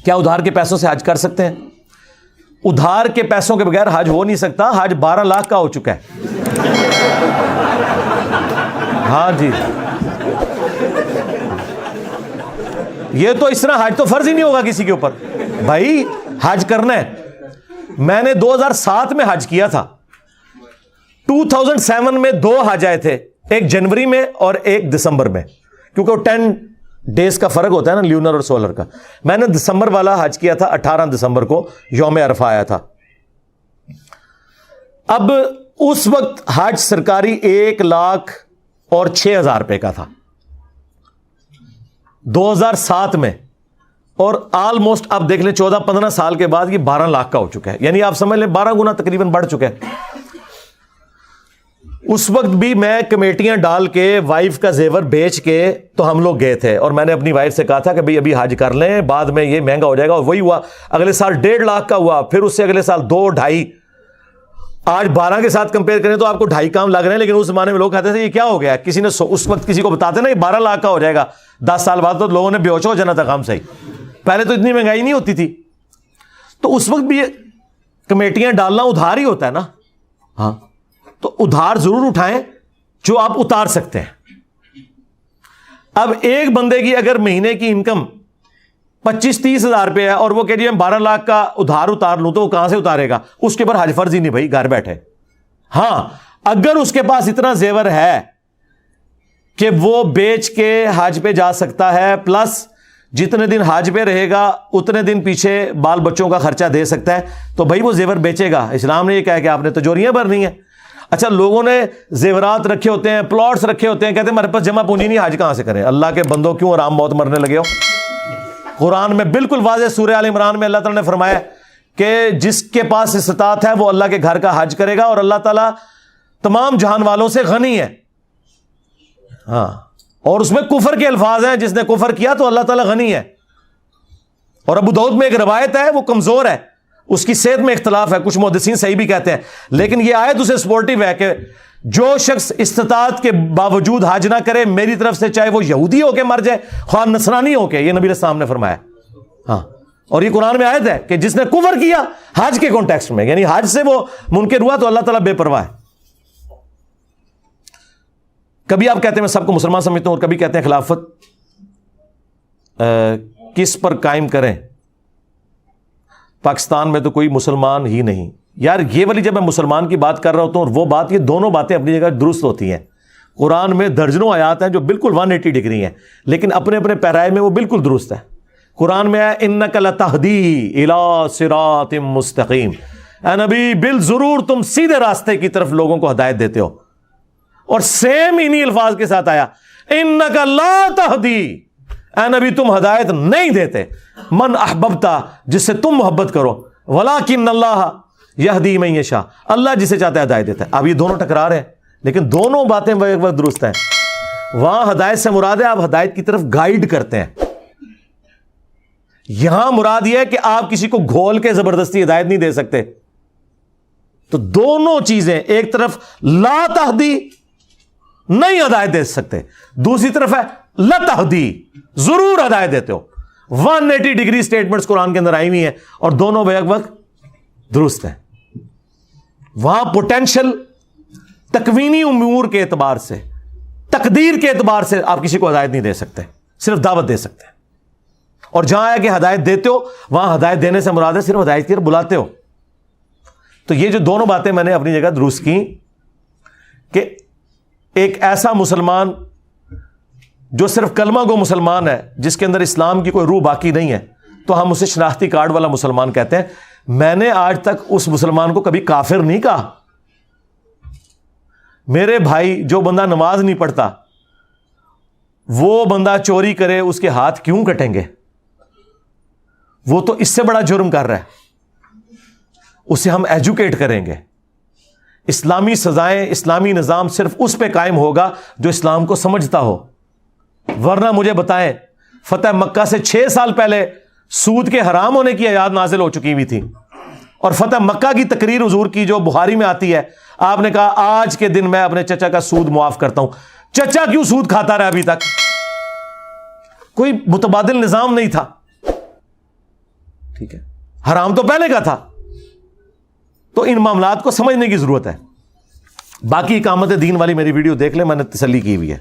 کیا ادھار کے پیسوں سے حج کر سکتے ہیں؟ ادھار کے پیسوں کے بغیر حج ہو نہیں سکتا. حج 12 لاکھ کا ہو چکا ہے. ہاں جی, یہ تو اس طرح حج تو فرض ہی نہیں ہوگا کسی کے اوپر. بھائی حج کرنا ہے. میں نے 2007 میں حج کیا تھا. 2007 میں 2 حج آئے تھے, ایک جنوری میں اور ایک دسمبر میں, کیونکہ وہ 10 ڈیز کا فرق ہوتا ہے نا لیونر اور سولر کا. میں نے دسمبر والا حج کیا تھا, 18 دسمبر کو یوم عرفہ آیا تھا. اب اس وقت حج سرکاری 1,06,000 روپے کا تھا 2007 میں, اور آلموسٹ آپ دیکھ لیں 14-15 سال کے بعد یہ 12 لاکھ کا ہو چکا ہے. یعنی آپ سمجھ لیں 12 گنا تقریباً بڑھ چکا ہے. اس وقت بھی میں کمیٹیاں ڈال کے وائف کا زیور بیچ کے تو ہم لوگ گئے تھے, اور میں نے اپنی وائف سے کہا تھا کہ بھئی ابھی حج کر لیں, بعد میں یہ مہنگا ہو جائے گا. اور وہی ہوا, اگلے سال 1.5 لاکھ کا ہوا, پھر اس سے اگلے سال 2-2.5. آج 12 کے ساتھ کمپیئر کریں تو آپ کو 2.5 کام لگ رہے ہیں, لیکن اس زمانے میں لوگ کہتے تھے یہ کیا ہو گیا. کسی نے اس وقت کسی کو بتاتے نا یہ 12 لاکھ کا ہو جائے گا, 10 سال بعد تو لوگوں نے بے ہوش ہو جانا تھا کام سے ہی. پہلے تو اتنی مہنگائی نہیں ہوتی تھی. تو اس وقت بھی یہ کمیٹیاں ڈالنا ادھار ہی ہوتا ہے نا. ہاں, تو ادھار ضرور اٹھائیں جو آپ اتار سکتے ہیں. اب ایک بندے کی اگر مہینے کی انکم 25-30 ہزار روپے ہے اور وہ کہ جی میں 12 لاکھ کا ادھار اتار لوں, تو وہ کہاں سے اتارے گا؟ اس کے اوپر حج فرض ہی نہیں بھائی, گھر بیٹھے. ہاں, اگر اس کے پاس اتنا زیور ہے کہ وہ بیچ کے حج پہ جا سکتا ہے, پلس جتنے دن حج پہ رہے گا اتنے دن پیچھے بال بچوں کا خرچہ دے سکتا ہے, تو بھائی وہ زیور بیچے گا. اسلام نے یہ کہا کہ آپ نے تجوریاں بھرنی ہیں. اچھا, لوگوں نے زیورات رکھے ہوتے ہیں, پلاٹس رکھے ہوتے ہیں, کہتے ہیں ہمارے پاس جمع پونجی نہیں, حج کہاں سے کریں؟ اللہ کے بندوں کیوں آرام موت مرنے لگے ہو؟ قرآن میں بالکل واضح سورہ آل عمران میں اللہ تعالیٰ نے فرمایا کہ جس کے پاس استطاعت ہے وہ اللہ کے گھر کا حج کرے گا, اور اللہ تعالیٰ تمام جہان والوں سے غنی ہے. ہاں, اور اس میں کفر کے الفاظ ہیں, جس نے کفر کیا تو اللہ تعالیٰ غنی ہے. اور ابو داؤد میں ایک روایت ہے, وہ کمزور ہے, اس کی صحت میں اختلاف ہے, کچھ محدثین صحیح بھی کہتے ہیں, لیکن یہ آیت اسے سپورٹیو ہے کہ جو شخص استطاعت کے باوجود حج نہ کرے میری طرف سے, چاہے وہ یہودی ہو کے مر جائے خواہ نصرانی ہو کے, یہ نبی علیہ السلام نے فرمایا. ہاں, اور یہ قرآن میں آیت ہے کہ جس نے کفر کیا حج کے کانٹیکسٹ میں, یعنی حج سے وہ منکر ہوا تو اللہ تعالیٰ بے پرواہ ہے. کبھی آپ کہتے ہیں میں سب کو مسلمان سمجھتا ہوں, اور کبھی کہتے ہیں خلافت کس پر قائم کریں, پاکستان میں تو کوئی مسلمان ہی نہیں. یار یہ والی جب میں مسلمان کی بات کر رہا ہوتا ہوں, اور وہ بات, یہ دونوں باتیں اپنی جگہ درست ہوتی ہیں. قرآن میں درجنوں آیات ہیں جو بالکل 180 ڈگری ہیں, لیکن اپنے اپنے پیرائے میں وہ بالکل درست ہے. قرآن میں ہے انک لتہدی الی صراط مستقیم, اے نبی بال ضرور تم سیدھے راستے کی طرف لوگوں کو ہدایت دیتے ہو. اور سیم انہی الفاظ کے ساتھ آیا انک لا تہدی, اے نبی تم ہدایت نہیں دیتے, من احببتا, جس سے تم محبت کرو, ولکن اللہ یہدی من یشاء, اللہ جسے چاہتا ہے ہدایت دیتا ہے. اب یہ دونوں ٹکرا رہے ہیں, لیکن دونوں باتیں ایک وقت درست ہیں. وہاں ہدایت سے مراد ہے آپ ہدایت کی طرف گائیڈ کرتے ہیں, یہاں مراد یہ ہے کہ آپ کسی کو گھول کے زبردستی ہدایت نہیں دے سکتے. تو دونوں چیزیں, ایک طرف لا تہدی نہیں ہدایت دے سکتے, دوسری طرف ہے لتہدی ضرور ہدایت دیتے ہو. 180 ڈگری سٹیٹمنٹس قرآن کے اندر آئی ہوئی ہیں, اور دونوں بیک وقت درست ہیں. وہاں پوٹینشل تکوینی امور کے اعتبار سے, تقدیر کے اعتبار سے آپ کسی کو ہدایت نہیں دے سکتے, صرف دعوت دے سکتے ہیں. اور جہاں آیا کہ ہدایت دیتے ہو, وہاں ہدایت دینے سے مراد ہے صرف ہدایت کی طرف بلاتے ہو. تو یہ جو دونوں باتیں میں نے اپنی جگہ درست کی کہ ایک ایسا مسلمان جو صرف کلمہ گو مسلمان ہے, جس کے اندر اسلام کی کوئی روح باقی نہیں ہے, تو ہم اسے شناختی کارڈ والا مسلمان کہتے ہیں. میں نے آج تک اس مسلمان کو کبھی کافر نہیں کہا. میرے بھائی, جو بندہ نماز نہیں پڑھتا, وہ بندہ چوری کرے, اس کے ہاتھ کیوں کٹیں گے؟ وہ تو اس سے بڑا جرم کر رہا ہے. اسے ہم ایجوکیٹ کریں گے. اسلامی سزائیں, اسلامی نظام صرف اس پہ قائم ہوگا جو اسلام کو سمجھتا ہو. ورنہ مجھے بتائیں, فتح مکہ سے 6 سال پہلے سود کے حرام ہونے کی آیات نازل ہو چکی ہوئی تھی, اور فتح مکہ کی تقریر حضور کی جو بخاری میں آتی ہے, آپ نے کہا آج کے دن میں اپنے چچا کا سود معاف کرتا ہوں. چچا کیوں سود کھاتا رہا ابھی تک؟ کوئی متبادل نظام نہیں تھا. ٹھیک ہے, حرام تو پہلے کا تھا. تو ان معاملات کو سمجھنے کی ضرورت ہے. باقی اقامت دین والی میری ویڈیو دیکھ لیں, میں نے تسلی کی ہوئی ہے.